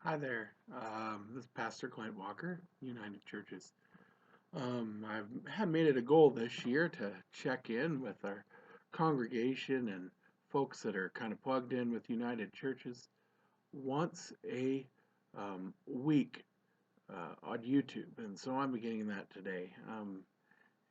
Hi there. This is Pastor Clint Walker, United Churches. I've had made it a goal this year to check in with our congregation and folks that are kind of plugged in with United Churches once a week on YouTube, and so I'm beginning that today.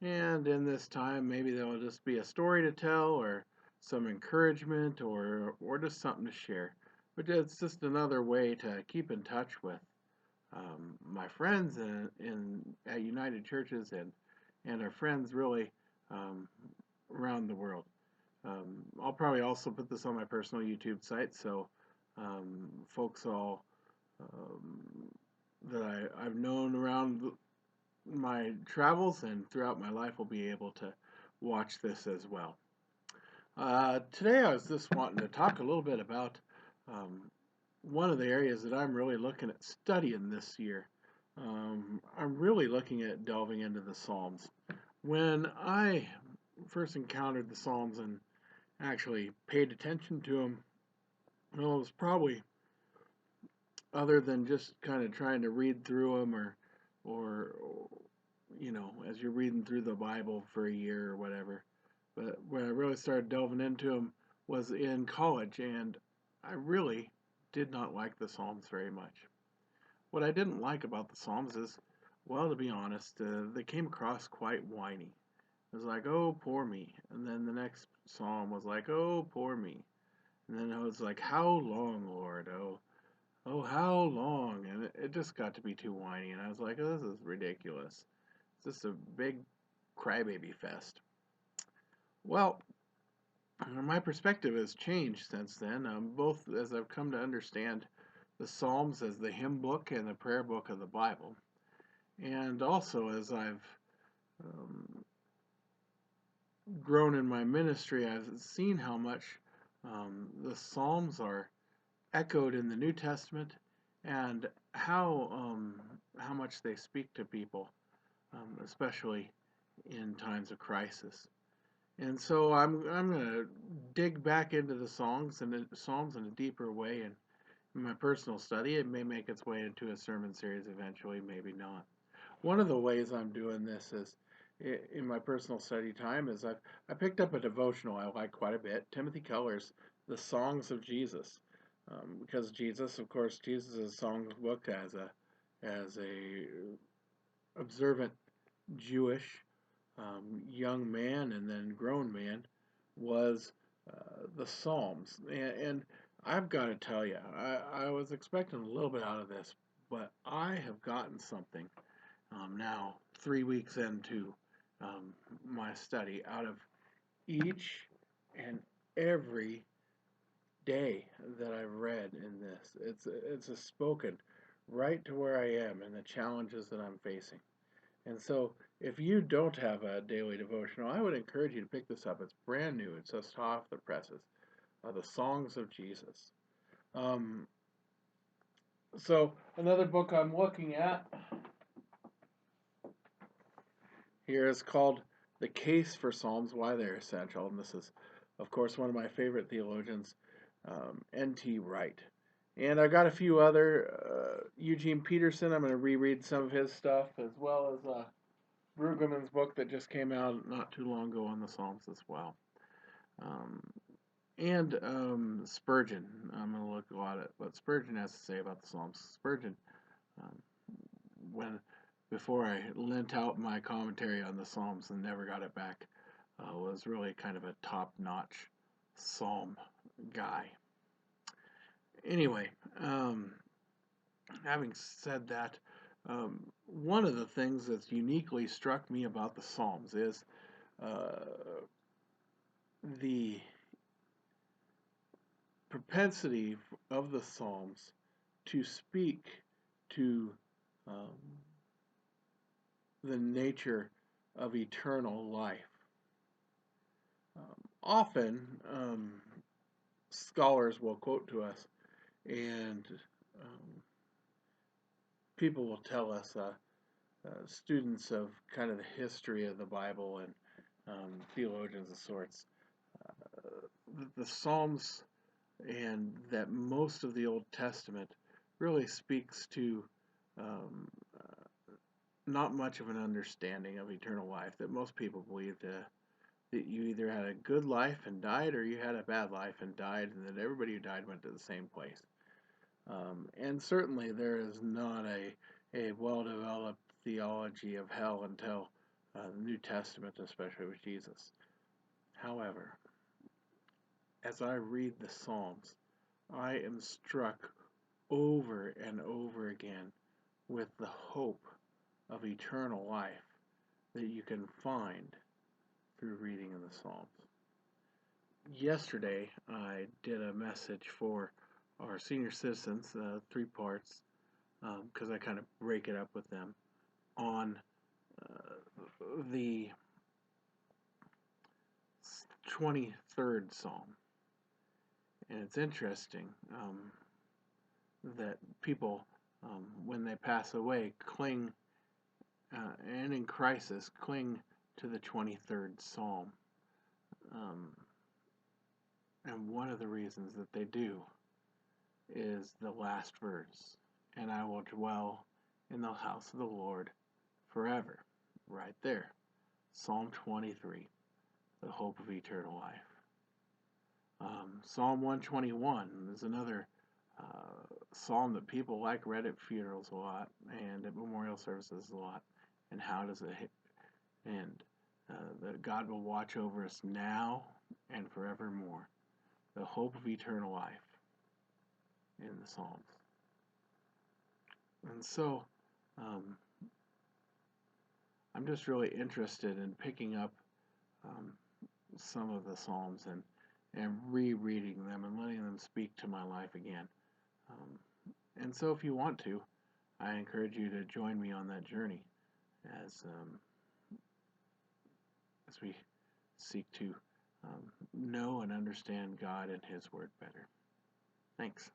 And in this time, maybe there'll just be a story to tell, or some encouragement, or just something to share. But it's just another way to keep in touch with my friends in at United Churches and our friends really um, around the world. I'll probably also put this on my personal YouTube site, so folks all um, that I've known around my travels and throughout my life will be able to watch this as well. Today I was just wanting to talk a little bit about um, one of the areas that I'm really looking at studying this year. I'm really looking at delving into the Psalms. When I first encountered the Psalms and actually paid attention to them, well, it was probably other than just kind of trying to read through them or as you're reading through the Bible for a year or whatever. But when I really started delving into them was in college, and I really did not like the Psalms very much. What I didn't like about the Psalms is, well, to be honest, they came across quite whiny. It was like, oh, poor me. And then the next psalm was like, oh, poor me. And then it was like, how long, Lord? Oh, how long? And it just got to be too whiny. And I was like, oh, this is ridiculous. It's just a big crybaby fest. Well, my perspective has changed since then, both as I've come to understand the Psalms as the hymn book and the prayer book of the Bible. And also, as I've um, grown in my ministry, I've seen how much the Psalms are echoed in the New Testament, and how much they speak to people, especially in times of crisis. And so I'm going to dig back into the songs and the Psalms in a deeper way, and in my personal study, it may make its way into a sermon series eventually, maybe not. One of the ways I'm doing this is in my personal study time is I picked up a devotional I like quite a bit, Timothy Keller's The Songs of Jesus, because Jesus, of course, Jesus' song book as a observant Jewish young man and then grown man was the Psalms, and I've got to tell you, I was expecting a little bit out of this, but I have gotten something now 3 weeks into um, my study out of each and every day that I've read in this. It's a spoken right to where I am and the challenges that I'm facing. And so, if you don't have a daily devotional, I would encourage you to pick this up. It's brand new. It's just hot off the presses. The Songs of Jesus. Um, so another book I'm looking at here is called The Case for Psalms, Why They're Essential. And this is, of course, one of my favorite theologians, N.T. Wright. And I got a few other, Eugene Peterson, I'm going to reread some of his stuff, as well as Brueggemann's book that just came out not too long ago on the Psalms as well. Um, and Spurgeon, I'm going to look a lot at what Spurgeon has to say about the Psalms. Spurgeon, um, when before I lent out my commentary on the Psalms and never got it back, was really kind of a top-notch Psalm guy. Anyway, having said that, one of the things that's uniquely struck me about the Psalms is uh, the propensity of the Psalms to speak to um, the nature of eternal life. Often, scholars will quote to us, and um, people will tell us, students of kind of the history of the Bible and theologians of sorts, the Psalms and that most of the Old Testament really speaks to um, not much of an understanding of eternal life, that most people believe that you either had a good life and died, or you had a bad life and died, and that everybody who died went to the same place. And certainly there is not a well-developed theology of hell until the New Testament, especially with Jesus. However, as I read the Psalms, I am struck over and over again with the hope of eternal life that you can find through reading in the Psalms. Yesterday, I did a message for our senior citizens, 3 parts, because I kind of break it up with them, on the 23rd Psalm. And it's interesting that people, when they pass away, cling, and in crisis, cling to the 23rd Psalm. Um, and one of the reasons that they do is the last verse, and I will dwell in the house of the Lord forever. Right there. Psalm 23, the hope of eternal life. Psalm 121 is another psalm that people like read at funerals a lot and at memorial services a lot. And how does it end? That God will watch over us now and forevermore. The hope of eternal life in the Psalms. And so, um, I'm just really interested in picking up um, some of the Psalms and rereading them and letting them speak to my life again. Um, and so, if you want to, I encourage you to join me on that journey as we seek to know and understand God and His Word better. Thanks.